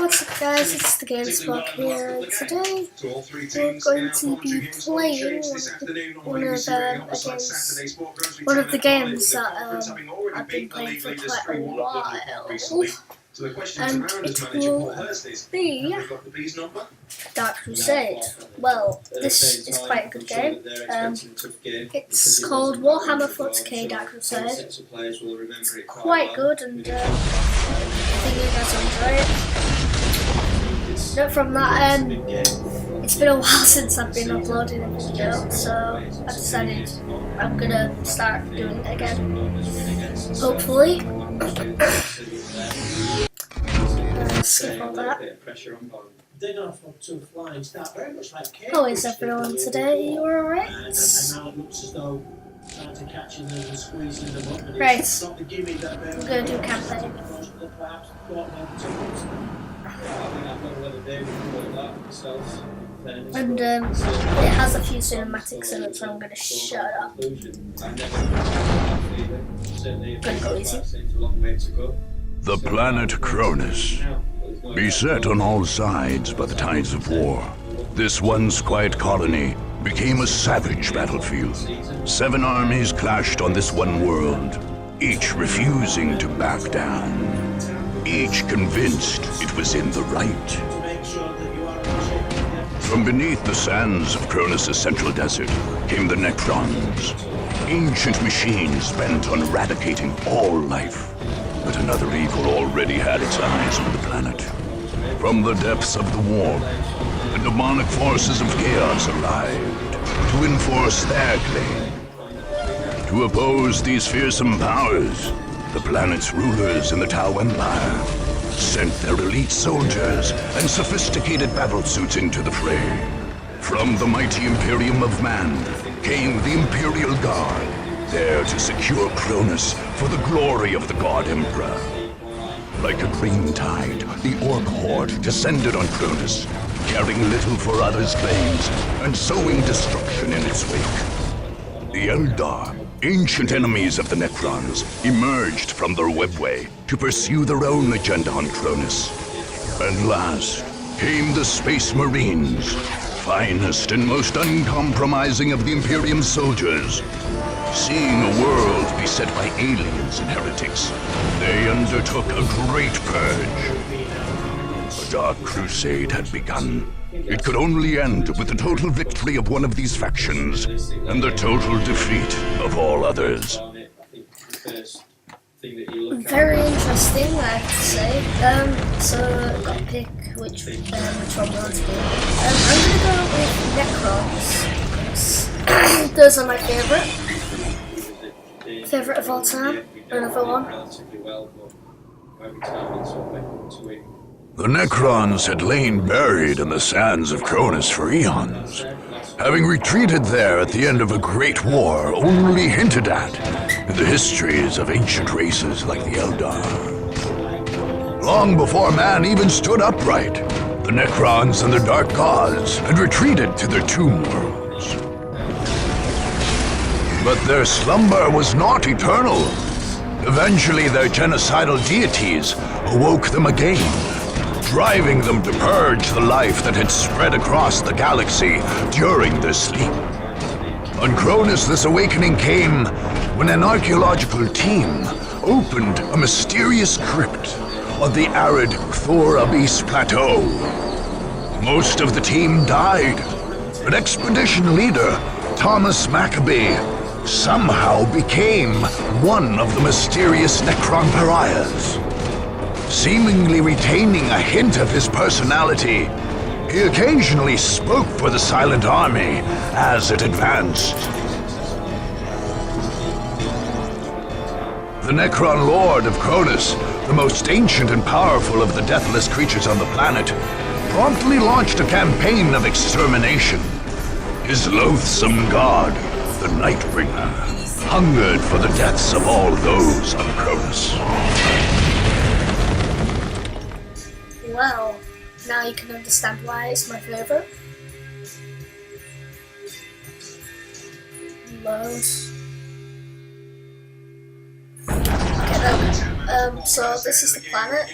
What's up guys, it's TheGameSpog here. Today we're going to be playing one of the games that I've been playing for quite a while. And it will be Dark Crusade. Well, this is quite a good game. It's called Warhammer 40k Dark Crusade. It's quite good and I think you guys will enjoy it. Note from that, it's been a while since I've been uploading a video, so I decided I'm gonna start doing it again. Hopefully. Skip all that. How is everyone today? You alright? Right, I'm gonna do campaign. And it has a few cinematics in it, so I'm gonna shut up. Gonna go easy. The planet Cronus, beset on all sides by the tides of war, this once quiet colony became a savage battlefield. 7 armies clashed on this one world, each refusing to back down, each convinced it was in the right. From beneath the sands of Cronus' central desert came the Necrons, ancient machines bent on eradicating all life. But another evil already had its eyes on the planet. From the depths of the war, the demonic forces of chaos arrived to enforce their claim. To oppose these fearsome powers, the planet's rulers in the Tau Empire sent their elite soldiers and sophisticated battlesuits into the fray. From the mighty Imperium of Man came the Imperial Guard, there to secure Cronus for the glory of the God Emperor. Like a green tide, the Orc horde descended on Cronus, caring little for others' claims and sowing destruction in its wake. The Eldar, ancient enemies of the Necrons, emerged from their webway to pursue their own agenda on Cronus. And last came the Space Marines, finest and most uncompromising of the Imperium soldiers. Seeing a world beset by aliens and heretics, they undertook a great purge. A dark crusade had begun. It could only end with the total victory of one of these factions, and the total defeat of all others. Very interesting, I have to say. So I've got to pick which one we want to do. I'm gonna go with Necrons. Those are my favorite of all time. Another one. The Necrons had lain buried in the sands of Cronus for eons, having retreated there at the end of a great war only hinted at in the histories of ancient races like the Eldar. Long before man even stood upright, the Necrons and the Dark Gods had retreated to their tomb worlds. But their slumber was not eternal. Eventually their genocidal deities awoke them again, driving them to purge the life that had spread across the galaxy during their sleep. On Cronus, this awakening came when an archaeological team opened a mysterious crypt on the arid Hoorah plateau. Most of the team died, but expedition leader Thomas Maccabee somehow became one of the mysterious Necron pariahs. Seemingly retaining a hint of his personality, he occasionally spoke for the Silent Army as it advanced. The Necron Lord of Cronus, the most ancient and powerful of the deathless creatures on the planet, promptly launched a campaign of extermination. His loathsome god, the Nightbringer, hungered for the deaths of all those on Cronus. Well, now you can understand why it's my favorite. Loads. Okay, there we go. So this is the planet.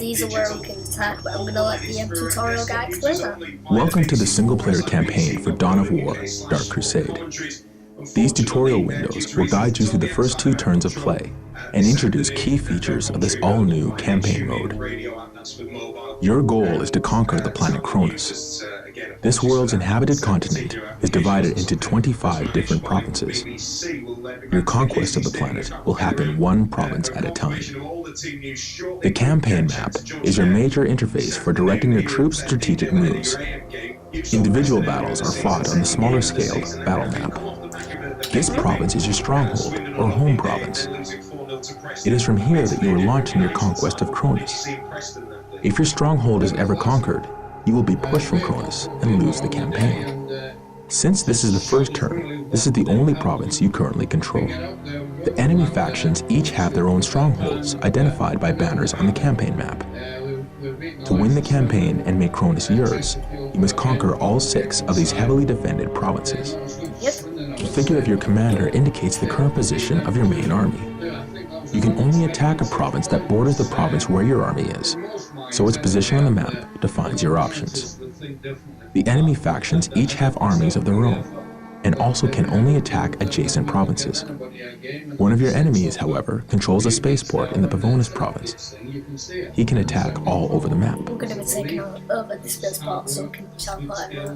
These are where we can attack, but I'm gonna let the tutorial guy explain that. Welcome to the single-player campaign for Dawn of War, Dark Crusade. These tutorial windows will guide you through the first 2 turns of play and introduce key features of this all-new campaign mode. Your goal is to conquer the planet Cronus. This world's inhabited continent is divided into 25 different provinces. Your conquest of the planet will happen one province at a time. The campaign map is your major interface for directing your troops' strategic moves. Individual battles are fought on the smaller scaled battle map. This province is your stronghold, or home province. It is from here that you are launching your conquest of Cronus. If your stronghold is ever conquered, you will be pushed from Cronus and lose the campaign. Since this is the first turn, this is the only province you currently control. The enemy factions each have their own strongholds, identified by banners on the campaign map. To win the campaign and make Cronus yours, you must conquer all 6 of these heavily defended provinces. The figure of your commander indicates the current position of your main army. You can only attack a province that borders the province where your army is, so its position on the map defines your options. The enemy factions each have armies of their own, and also can only attack adjacent provinces. One of your enemies, however, controls a spaceport in the Pavonis province. He can attack all over the map. We're going to be taking over this spaceport so we can teleport everyone on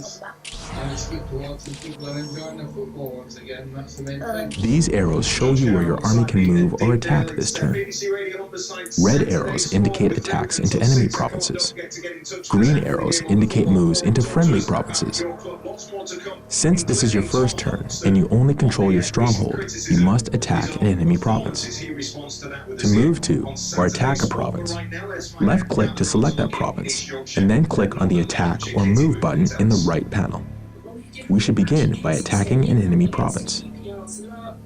the map. These arrows show you where your army can move or attack this turn. Red arrows indicate attacks into enemy provinces. Green arrows indicate moves into friendly provinces. Since this is your first turn and you only control your stronghold, you must attack an enemy province. To move to or attack a province, left-click to select that province, and then click on the Attack or Move button in the right panel. We should begin by attacking an enemy province.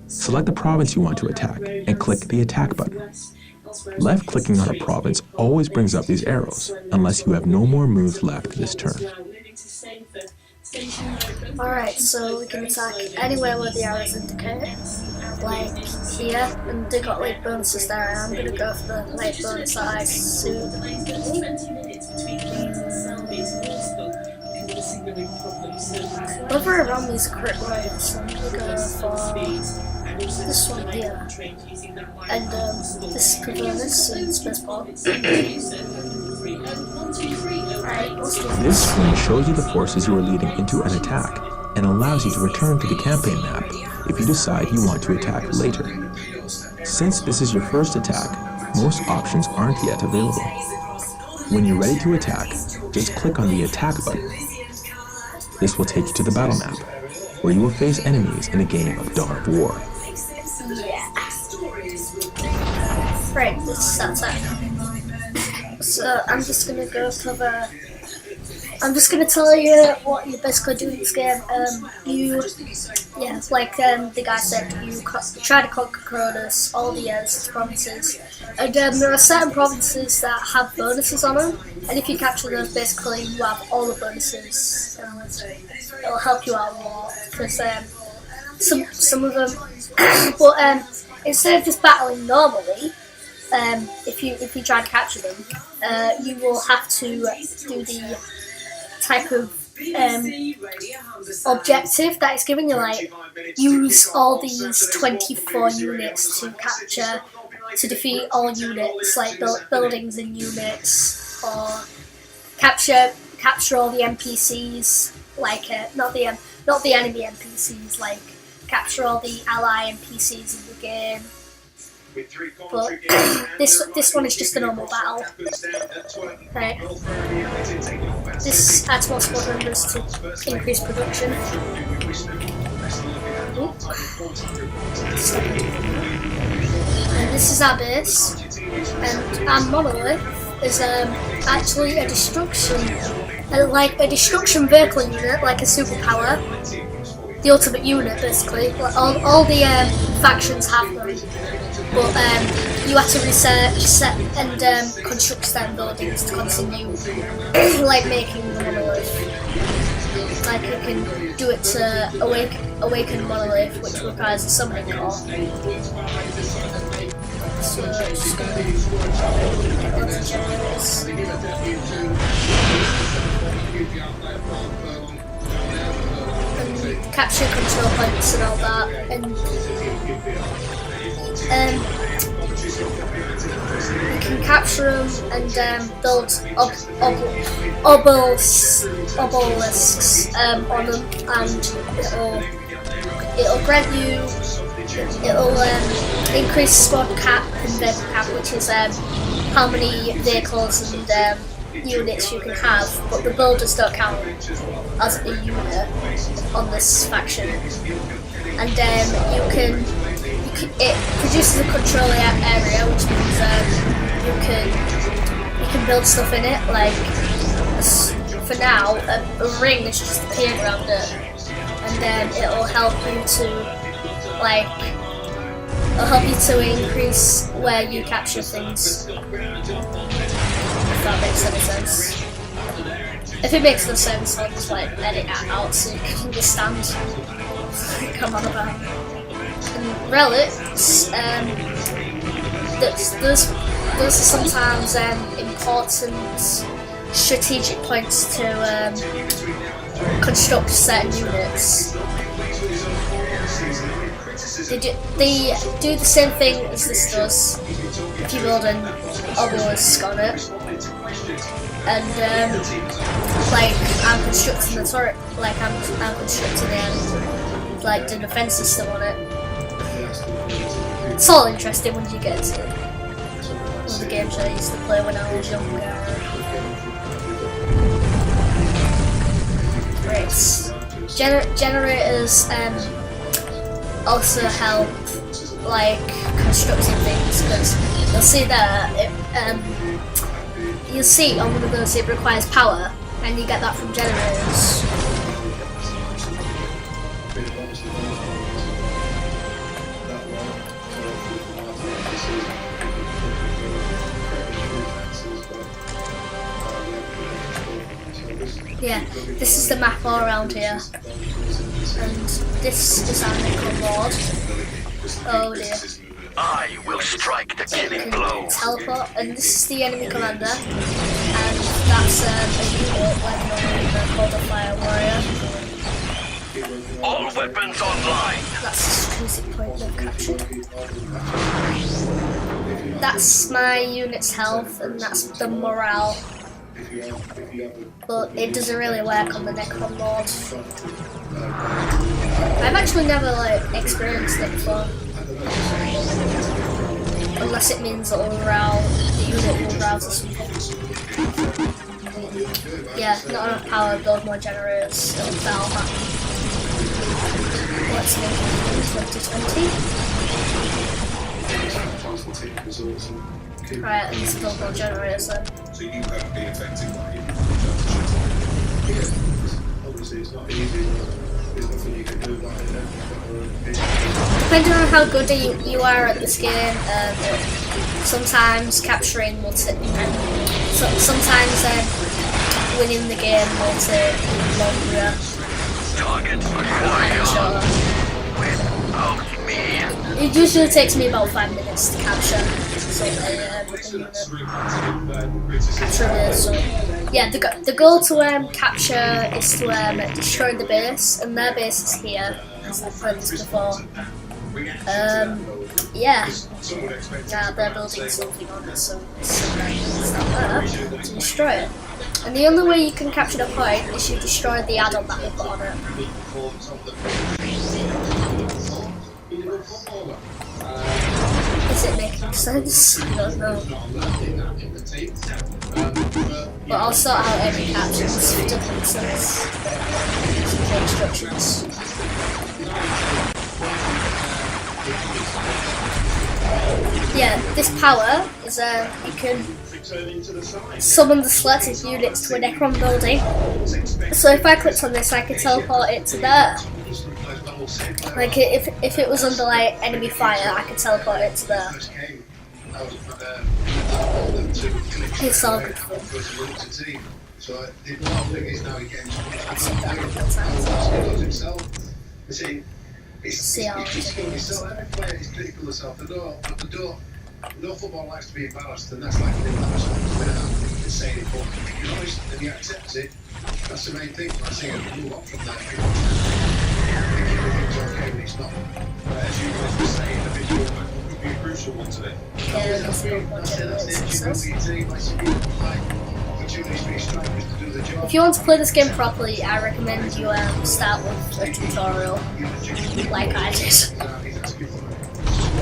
Select the province you want to attack and click the Attack button. Left-clicking on a province always brings up these arrows, unless you have no more moves left this turn. Alright, so we can attack anywhere where the arrows indicate, like here, and they got like bonuses there, and I'm gonna go for the like bonus that I soon. Whoever around me is a crit rate, so I'm gonna go for this one here, and this is Pavonis and Spaceport. This screen shows you the forces you are leading into an attack and allows you to return to the campaign map if you decide you want to attack later. Since this is your first attack, most options aren't yet available. When you're ready to attack, just click on the Attack button. This will take you to the battle map, where you will face enemies in a game of Dawn of War. Yeah. Right, this is attack. So I'm just gonna go for the. I'm just gonna tell you what you basically do in this game. Like the guy said, you try to conquer Cronus, all the provinces, and there are certain provinces that have bonuses on them, and if you capture those, basically you have all the bonuses. It'll help you out a lot because some of them. But instead of just battling normally. If you try to capture them, you will have to do the type of objective that it's giving you, like use all these 24 units to capture, to defeat all units, like buildings and units, or capture all the NPCs, like not the enemy NPCs, like capture all the ally NPCs in the game. But this one is just a normal battle. Right. This adds more squad members to increase production. And this is our base. And our monolith is actually a destruction vehicle unit, like a superpower. The ultimate unit, basically. All the factions have them. But you have to reset and construct certain buildings to continue like making the monolith. like you can do it to awaken monolith, which requires a summoning core. So just gonna get into generators. And capture control points and all that, and you can capture them and build obelisks on them, and it'll grant you, it'll increase squad cap and vehicle cap, which is how many vehicles and units you can have, but the builders don't count as a unit on this faction. And it produces a control area, which means you can build stuff in it. Like for now, a ring is just appeared around it, and then it'll help you to increase where you capture things. If that makes any sense. If it makes no sense, I'll just edit it out so you can understand what I come on about. And relics, those are sometimes important strategic points to construct certain units. They do the same thing as this does if you build an obelisk on it. And I'm constructing the turret, I'm constructing the defense system on it. It's all interesting when you get to all the games I used to play when I was younger. Right. Generators also help constructing things, because you'll see there you'll see on one of those it requires power, and you get that from generators. Yeah, this is the map all around here, and this is our nickel board. Oh dear. I will strike the killing blow. Teleport, and this is the enemy commander, and that's a unit called a fire warrior. All weapons online. That's a strategic point of capture. That's my unit's health, and that's the morale. But it doesn't really work on the Necron Lord. I've actually never experienced it before. Unless it means that the unit will rouse or something. Yeah, not enough power, build more generators, it'll fail that. Let's make it 2020. Right, let's build more generators then. So you haven't been affected by it. Obviously it's not easy. There's nothing you can do about it. Depending on how good you are at this game, sometimes capturing will take, sometimes winning the game will take longer. Target acquired. Without me. It usually takes me about 5 minutes to capture. So yeah, the goal to capture is to destroy the base, and their base is here, as I've played this before. Yeah, they're building something on it, so it's not there to destroy it. And the only way you can capture the point is you destroy the add-on that we put on it. Is it making sense? I don't know. But I'll sort out any captions for different sense. Some instructions. Yeah, this power is you can summon the selected units to a Necron building. So if I clicked on this, I could teleport it to there. Like if it was under enemy fire, I could teleport it to there. It's all good fun. So the whole thing is now he gets himself. You see, it's still every player is critical of himself. No football likes to be embarrassed, and that's like an embarrassment. It's saying it, but if you're honest and he accepts it, that's the main thing. I say move on from that. If everything's okay when it's not. As you were saying, the visual would be a crucial one today. Yeah, that's it. If you want to play this game properly, I recommend you start with a tutorial, like I did,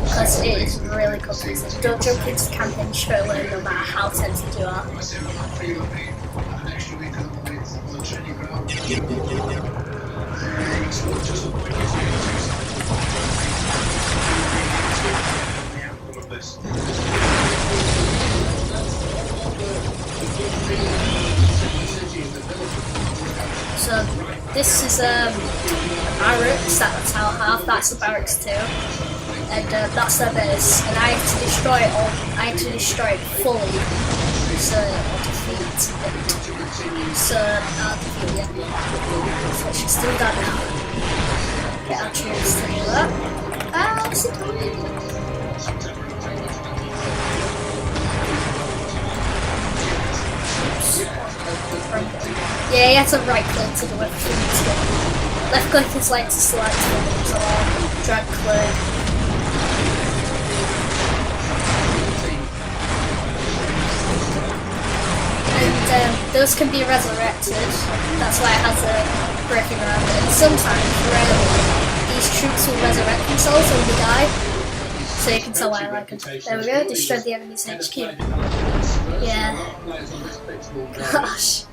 because it is really confusing. Don't jump into the campaign straight away, no matter how tempted you are. So this is barracks, that's our half, that's the barracks too, and that's their base, and I have to destroy it all, I have to destroy it fully, so defeat it. So I'll defeat it. So I should still do that now. Get our troops to do that. What's it doing? Yeah, you have to right click to do it. Left click is like to select things, or drag click. And those can be resurrected. That's why it has a breaking around it. And sometimes, rarely, these troops will resurrect themselves when they die. So you can tell why I like them. There we go, destroyed the enemy's HQ. Yeah. Gosh.